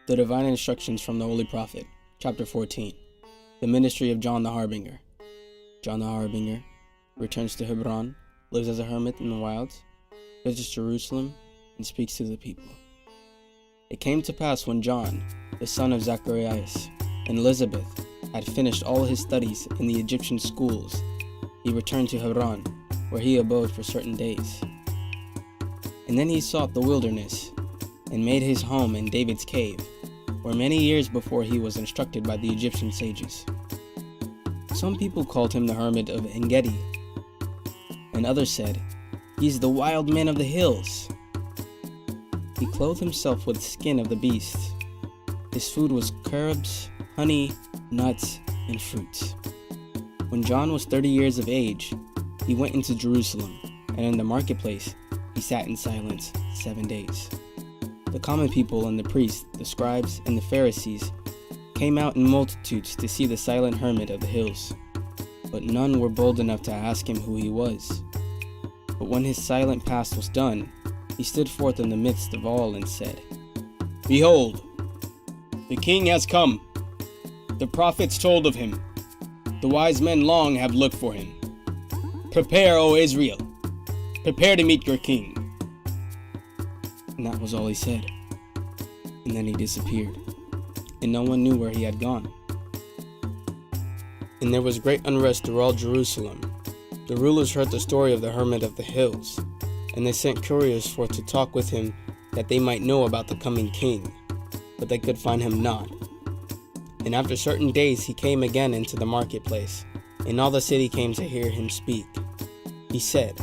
The Divine Instructions from the Holy Prophet, Chapter 14. The Ministry of John the Harbinger. John the Harbinger returns to Hebron, lives as a hermit in the wilds, visits Jerusalem, and speaks to the people. It came to pass when John, the son of Zacharias, and Elizabeth had finished all his studies in the Egyptian schools, he returned to Hebron, where he abode for certain days. And then he sought the wilderness, and made his home in David's cave, where many years before he was instructed by the Egyptian sages. Some people called him the hermit of En-Gedi, and others said, "He's the wild man of the hills." He clothed himself with skin of the beasts. His food was cherubs, honey, nuts, and fruits. When John was 30 years of age, he went into Jerusalem, and in the marketplace he sat in silence 7 days. The common people and the priests, the scribes, and the Pharisees came out in multitudes to see the silent hermit of the hills, but none were bold enough to ask him who he was. But when his silent past was done, he stood forth in the midst of all and said, "Behold, the king has come. The prophets told of him. The wise men long have looked for him. Prepare, O Israel. Prepare to meet your king." And that was all he said. And then he disappeared, and no one knew where he had gone. And there was great unrest through all Jerusalem. The rulers heard the story of the hermit of the hills, and they sent couriers forth to talk with him, that they might know about the coming king, but they could find him not. And after certain days he came again into the marketplace, and all the city came to hear him speak. He said,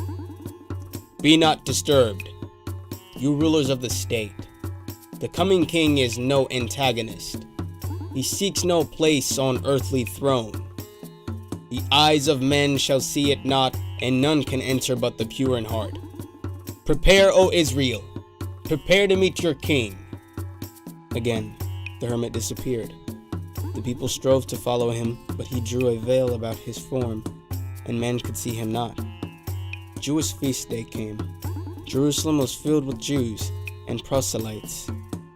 "Be not disturbed, you rulers of the state. The coming king is no antagonist. He seeks no place on earthly throne. The eyes of men shall see it not, and none can enter but the pure in heart. Prepare, O Israel, prepare to meet your king." Again, the hermit disappeared. The people strove to follow him, but he drew a veil about his form, and men could see him not. Jewish feast day came. Jerusalem was filled with Jews and proselytes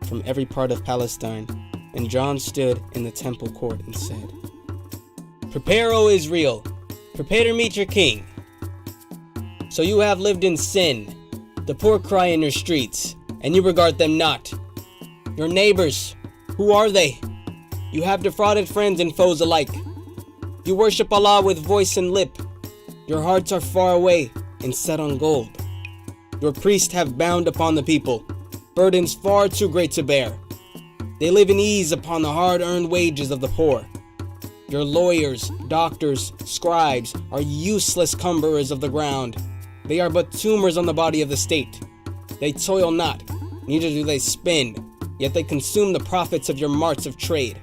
from every part of Palestine, and John stood in the temple court and said, "Prepare, O Israel, prepare to meet your king. So you have lived in sin. The poor cry in your streets, and you regard them not. Your neighbors, who are they? You have defrauded friends and foes alike. You worship Allah with voice and lip. Your hearts are far away and set on gold. Your priests have bound upon the people burdens far too great to bear. They live in ease upon the hard-earned wages of the poor. Your lawyers, doctors, scribes are useless cumberers of the ground. They are but tumors on the body of the state. They toil not, neither do they spin, yet they consume the profits of your marts of trade.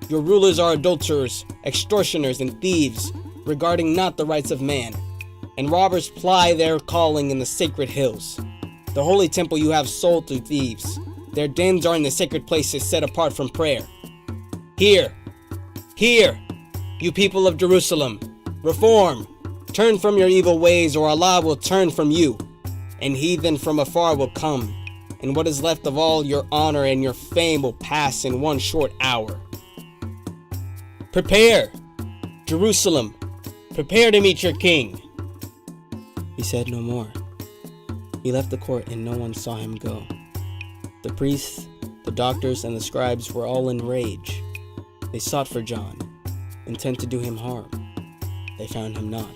Your rulers are adulterers, extortioners, and thieves, regarding not the rights of man. And robbers ply their calling in the sacred hills. The holy temple you have sold to thieves. Their dens are in the sacred places set apart from prayer. Hear, you people of Jerusalem, reform, turn from your evil ways, or Allah will turn from you, and heathen from afar will come, and what is left of all your honor and your fame will pass in one short hour. Prepare, Jerusalem, prepare to meet your king." He said no more. He left the court, and no one saw him go. The priests, the doctors, and the scribes were all in rage. They sought for John, intent to do him harm. They found him not.